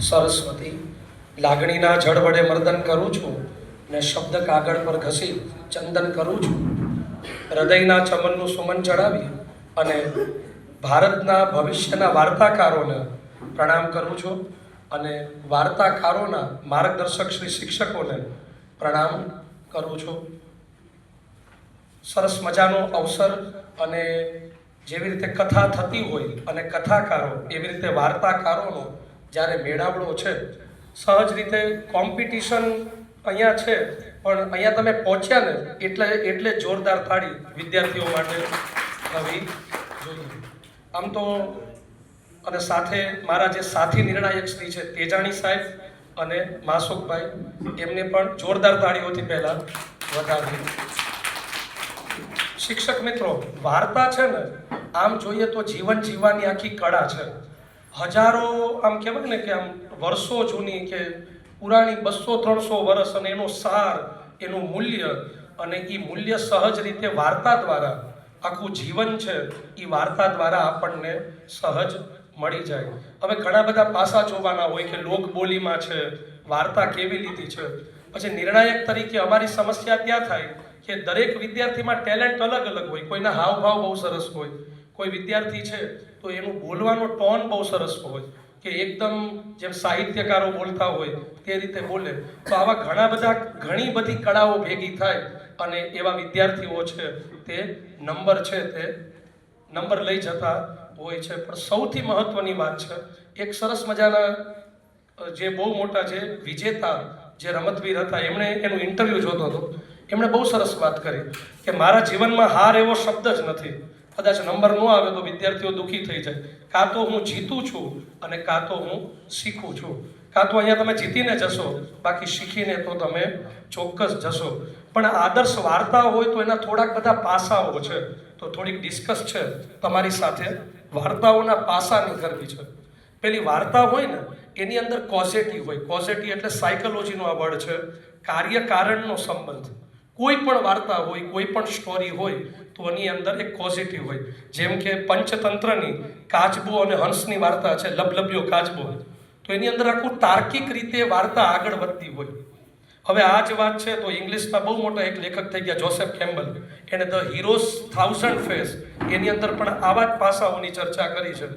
સરસ્વતી લાગણીના જળ વડે મર્દન કરું છું ને શબ્દ કાગળ પર ઘસી ચંદન કરું છું. હૃદયના ચમનનું સુમન ચડાવી અને ભારતના ભવિષ્યના વાર્તાકારોને પ્રણામ કરું છું અને વાર્તાકારોના માર્ગદર્શક શ્રી શિક્ષકોને પ્રણામ કરું છું. સરસ મજાનો અવસર અને જેવી રીતે કથા થતી હોય અને કથાકારો એવી રીતે વાર્તાકારોનો જ્યારે મેળાવડો છે, સહજ રીતે કોમ્પિટિશન અહીંયા છે, પણ અહીંયા તમે પહોંચ્યા ને એટલે જોરદાર તાળી વિદ્યાર્થીઓ માટે થવી જોઈએ. આમ તો અને સાથે મારા જે સાથી નિર્ણાયક શ્રી છે તેજાણી સાહેબ અને માસુકભાઈ, એમને પણ જોરદાર તાળીઓથી પહેલાં વધારવી. શિક્ષક મિત્રો, વાર્તા છે ને આમ જોઈએ તો જીવન જીવવાની આખી કળા છે. હજારો આમ કહેવાય ને કે આમ વર્ષો જૂની કે પુરાણી 200-300 વર્ષ, અને એનો સાર, એનું મૂલ્ય, અને એ મૂલ્ય સહજ રીતે વાર્તા દ્વારા આખું જીવન છે એ વાર્તા દ્વારા આપણને સહજ મળી જાય. હવે ઘણા બધા પાસા જોવાના હોય કે લોકબોલીમાં છે વાર્તા કેવી લીધી છે. પછી નિર્ણાયક તરીકે અમારી સમસ્યા ત્યાં થાય કે દરેક વિદ્યાર્થીમાં ટેલેન્ટ અલગ અલગ હોય. કોઈના હાવભાવ બહુ સરસ હોય, કોઈ વિદ્યાર્થી છે તો એનું બોલવાનો ટોન બહુ સરસ હોય કે એકદમ જેમ સાહિત્યકારો બોલતા હોય તે રીતે બોલે. તો આવા ઘણી બધી કળાઓ ભેગી થાય અને એવા વિદ્યાર્થીઓ છે તે નંબર લઈ જતા હોય છે. પણ સૌથી મહત્વની વાત છે, એક સરસ મજાના જે બહુ મોટા જે વિજેતા જે રમતવીર હતા, એમણે એનું ઇન્ટરવ્યૂ જોતો હતો. એમણે બહુ સરસ વાત કરી કે મારા જીવનમાં હાર એવો શબ્દ જ નથી. કદાચ નંબર ન આવે તો વિદ્યાર્થીઓ દુઃખી થઈ જાય. કાં તો હું જીતું છું અને કાં તો હું શીખું છું. કાં તો અહીંયા તમે જીતીને જશો, બાકી શીખીને તો તમે ચોક્કસ જશો. પણ આદર્શ વાર્તા હોય તો એના થોડાક બધા પાસાઓ છે, તો થોડીક ડિસ્કસ છે તમારી સાથે વાર્તાઓના પાસાની કરવી છે. પેલી વાર્તા હોય ને એની અંદર કોઝેટી હોય. કોઝેટી એટલે સાયકોલોજીનો આ વર્ડ છે, કાર્યકારણનો સંબંધ. કોઈ પણ વાર્તા હોય, કોઈ પણ સ્ટોરી હોય તો એની અંદર એક કોઝેટિવ હોય. જેમ કે પંચતંત્રની કાચબો અને હંસની વાર્તા છે, લબલબ્યો કાચબો, તો એની અંદર આખું તાર્કિક રીતે વાર્તા આગળ વધતી હોય. હવે આ જ વાત છે તો ઇંગ્લિશમાં બહુ મોટા એક લેખક થઈ ગયા જોસેફ કેમ્બલ, એને ધ હીરોઝ 1000 ફેસ, એની અંદર પણ આવા જ પાસાઓની ચર્ચા કરી છે.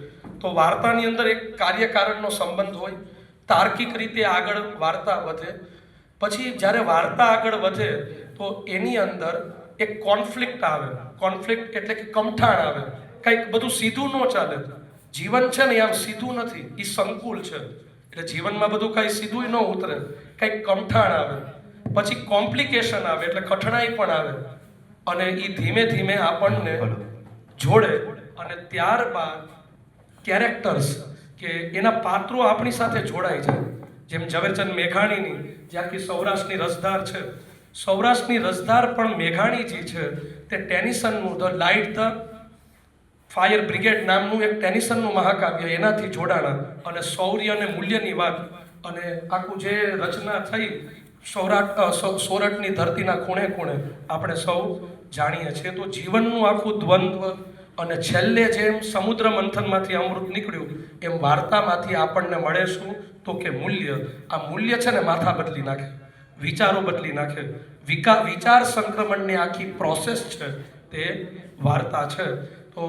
તો વાર્તાની અંદર એક કાર્યકારણનો સંબંધ હોય, તાર્કિક રીતે આગળ વાર્તા વધે. પછી જ્યારે વાર્તા આગળ વધે તો એની અંદર એક કોન્ફ્લિક્ટ આવે. કોન્ફ્લિક્ટ એટલે કે કમઠાણ આવે. કંઈક બધું સીધું ન ચાલે. જીવન છે ને આમ સીધું નથી, એ સંકુલ છે. એટલે જીવનમાં બધું કાંઈ સીધું ન ઉતરે, કંઈક કમઠાણ આવે. પછી કોમ્પ્લિકેશન આવે એટલે કઠણાઈ પણ આવે, અને એ ધીમે ધીમે આપણને જોડે. અને ત્યારબાદ કેરેક્ટર્સ કે એના પાત્રો આપણી સાથે જોડાઈ જાય. જેમ ઝવેરચંદ મેઘાણીની જે આખી સૌરાષ્ટ્રની રસધાર છે, સૌરાષ્ટ્રની રસધાર પણ મેઘાણીજી છે તે ટેનિસનનું the light the fire brigade નામનું એક ટેનિસનનું મહાકાવ્ય એનાથી જોડાણા. અને શૌર્ય અને મૂલ્યની વાત અને આખું જે રચના થઈ સોરઠની ધરતીના ખૂણે ખૂણે આપણે સૌ જાણીએ છીએ. તો જીવનનું આખું દ્વંદ્વ, અને છેલ્લે જેમ સમુદ્ર મંથનમાંથી અમૃત નીકળ્યું એમ વાર્તામાંથી આપણને મળે શું તો કે મૂલ્ય. આ મૂલ્ય છે ને માથા બદલી નાખે, વિચારો બદલી નાખે. વિચાર સંક્રમણની આખી પ્રોસેસ છે તે વાર્તા છે. તો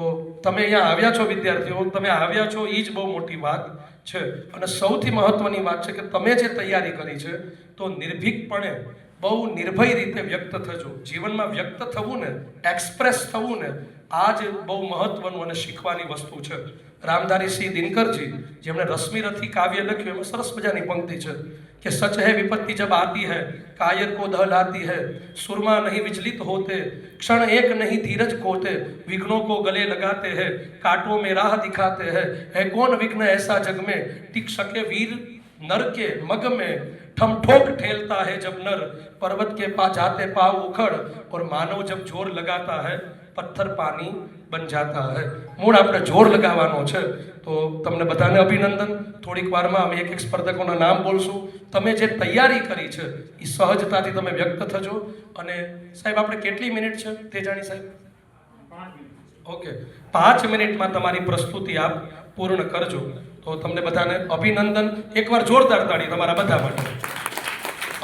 તમે અહીંયા આવ્યા છો વિદ્યાર્થીઓ, તમે આવ્યા છો એ જ બહુ મોટી વાત છે. અને સૌથી મહત્વની વાત છે કે તમે જે તૈયારી કરી છે તો નિર્ભીકપણે બહુ નિર્ભય રીતે વ્યક્ત થજો. જીવનમાં વ્યક્ત થવું ને, એક્સપ્રેસ થવું ને, આ જ બહુ મહત્વનું અને શીખવાની વસ્તુ છે. રામધારી સિંહ દિનકરજી જેમણે રશ્મિરથી કાવ્ય લખ્યું, એમાં સરસ મજાની પંક્તિ છે कि सच है विपत्ति जब आती है कायर को दहलाती है, सुरमा नहीं विचलित होते क्षण एक नहीं धीरज खोते, विघ्नों को गले लगाते हैं कांटों में राह दिखाते हैं, है कौन विघ्न ऐसा जग में टिक सके वीर नर के मग में, ठम ठोक ठेलता है जब नर पर्वत के पास जाते पाव उखड़, और मानव जब जोर लगाता है પથ્થર પાણી બન જાતા હૈ. મૂળ આપણે જોર લગાવવાનો છે. તો તમને બધાને અભિનંદન. થોડીક વારમાં અમે એક સ્પર્ધકોના નામ બોલશું. તમે જે તૈયારી કરી છે એ સહજતાથી તમે વ્યક્ત થજો. અને સાહેબ આપણે કેટલી મિનિટ છે તેજાણી સાહેબ? 5 મિનિટ. ઓકે, 5 મિનિટમાં તમારી પ્રસ્તુતિ આપ પૂર્ણ કરજો. તો તમને બધાને અભિનંદન, એકવાર જોરદાર તાળી તમારા બધા માટે.